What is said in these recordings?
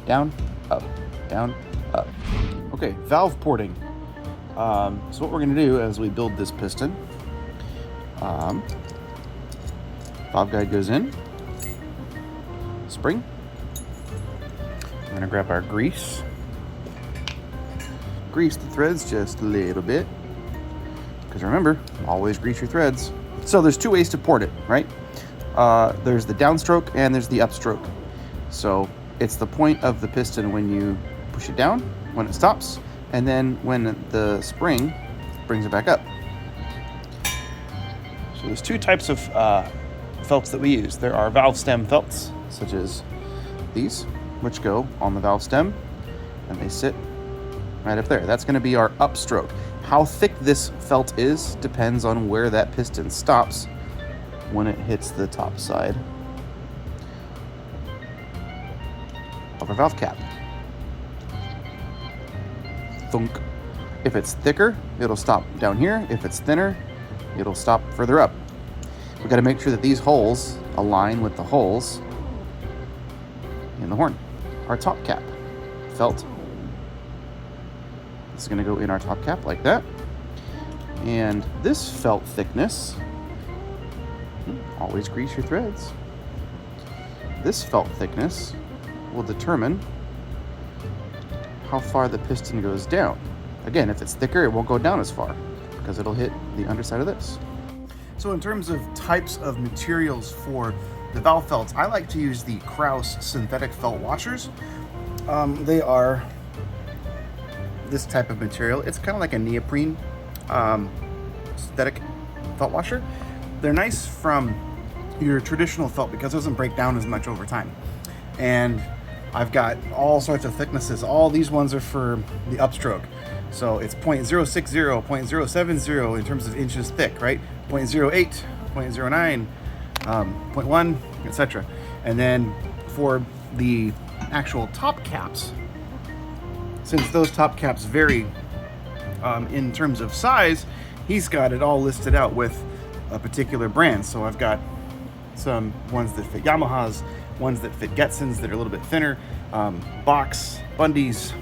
down, up, down, up. Okay, valve porting. So what we're going to do as we build this piston, valve guide goes in, spring. I'm going to grab our grease. Grease the threads just a little bit, because remember, always grease your threads. So there's two ways to port it, right? There's the downstroke and there's the upstroke. So it's the point of the piston when you push it down, when it stops, and then when the spring brings it back up. So there's two types of felts that we use. There are valve stem felts, such as these, which go on the valve stem, and they sit right up there. That's going to be our upstroke. How thick this felt is depends on where that piston stops when it hits the top side of our valve cap. Thunk. If it's thicker, it'll stop down here. If it's thinner, it'll stop further up. We've got to make sure that these holes align with the holes in the horn. Our top cap felt. This is going to go in our top cap like that. And this felt thickness, always grease your threads. This felt thickness will determine how far the piston goes down. Again, if it's thicker, it won't go down as far because it'll hit the underside of this. So in terms of types of materials for the valve felts, I like to use the Kraus synthetic felt washers. They are this type of material. It's kind of like a neoprene synthetic felt washer. They're nice from your traditional felt because it doesn't break down as much over time. And I've got all sorts of thicknesses. All these ones are for the upstroke. So it's 0.060, 0.070 in terms of inches thick, right? 0.08, 0.09, 0.1, etc. And then for the actual top caps, since those top caps vary in terms of size, he's got it all listed out with a particular brand. So I've got some ones that fit Yamahas, ones that fit Getsons that are a little bit thinner, Box, Bundy's,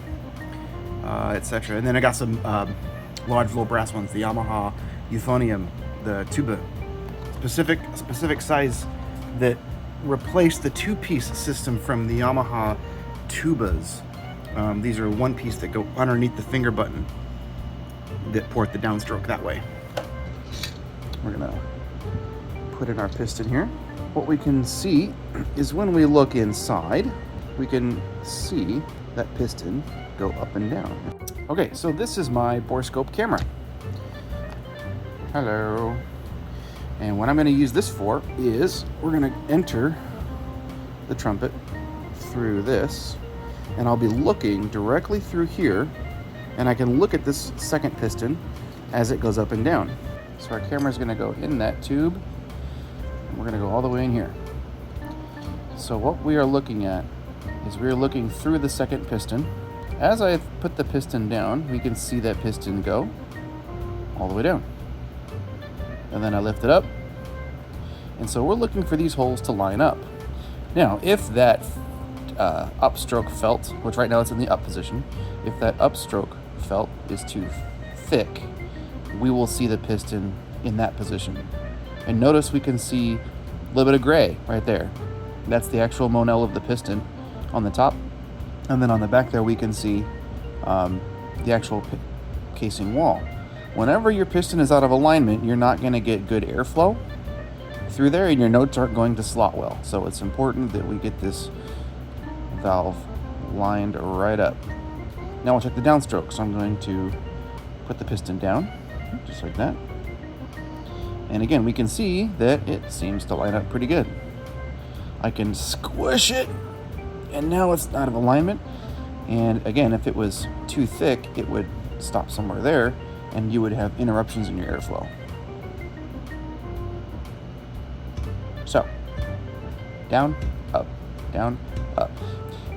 etc. And then I got some large low brass ones, the Yamaha Euphonium, the tuba, specific size that replaced the two-piece system from the Yamaha tubas. These are one piece that go underneath the finger button that port the downstroke that way. We're gonna put in our piston here. What we can see is when we look inside, we can see that piston go up and down. Okay, so this is my borescope camera. Hello. And what I'm gonna use this for is we're gonna enter the trumpet through this, and I'll be looking directly through here, and I can look at this second piston as it goes up and down. So our camera's gonna go in that tube, and we're gonna go all the way in here. So what we are looking at is we're looking through the second piston. As I put the piston down, we can see that piston go all the way down. And then I lift it up. And so we're looking for these holes to line up. Now, if that upstroke felt, which right now it's in the up position, if that upstroke felt is too thick, we will see the piston in that position. And notice we can see a little bit of gray right there. That's the actual monel of the piston on the top. And then on the back there, we can see the actual casing wall. Whenever your piston is out of alignment, you're not going to get good airflow through there, and your notes aren't going to slot well. So it's important that we get this valve lined right up. Now we'll check the downstroke. So I'm going to put the piston down, just like that. And again, we can see that it seems to line up pretty good. I can squish it, and now it's out of alignment. And again, if it was too thick, it would stop somewhere there, and you would have interruptions in your airflow. So, down, up, down, up.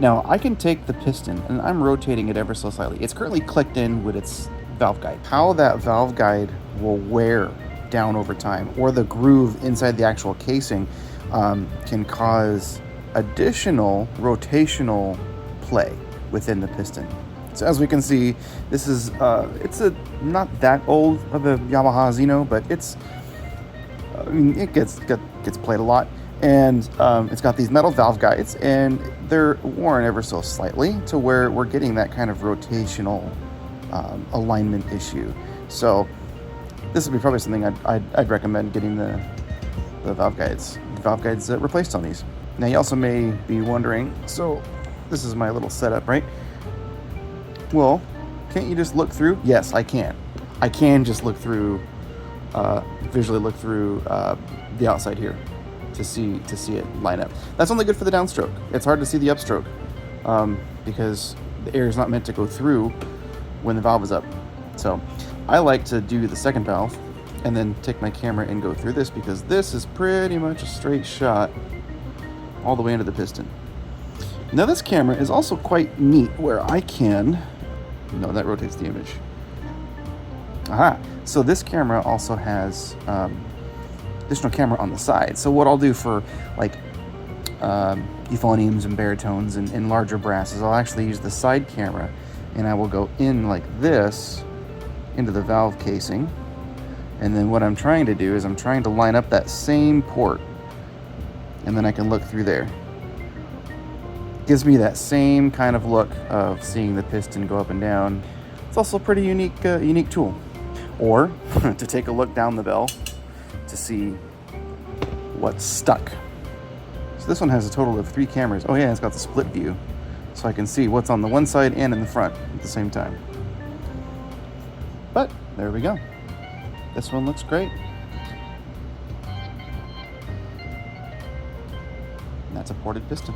Now, I can take the piston, and I'm rotating it ever so slightly. It's currently clicked in with its valve guide. How that valve guide will wear down over time, or the groove inside the actual casing, can cause additional rotational play within the piston. So as we can see, this is it's a not that old of a Yamaha Xeno, but it's it gets played a lot, and it's got these metal valve guides, and they're worn ever so slightly to where we're getting that kind of rotational alignment issue. So this would be probably something I'd recommend getting the valve guides replaced on these. Now you also may be wondering, so this is my little setup, right? Well, can't you just look through? Yes, I can. I can just look through, visually look through the outside here to see it line up. That's only good for the downstroke. It's hard to see the upstroke because the air is not meant to go through when the valve is up. So I like to do the second valve and then take my camera and go through this, because this is pretty much a straight shot all the way into the piston. Now this camera is also quite neat where I can, no, that rotates the image. Aha, so this camera also has additional camera on the side. So what I'll do for like euphoniums and baritones and larger brasses, I'll actually use the side camera, and I will go in like this into the valve casing. And then what I'm trying to do is I'm trying to line up that same port, and then I can look through there. Gives me that same kind of look of seeing the piston go up and down. It's also a pretty unique tool. Or to take a look down the bell to see what's stuck. So this one has a total of 3 cameras. Oh yeah, it's got the split view, so I can see what's on the one side and in the front at the same time. But there we go. This one looks great. And that's a ported piston.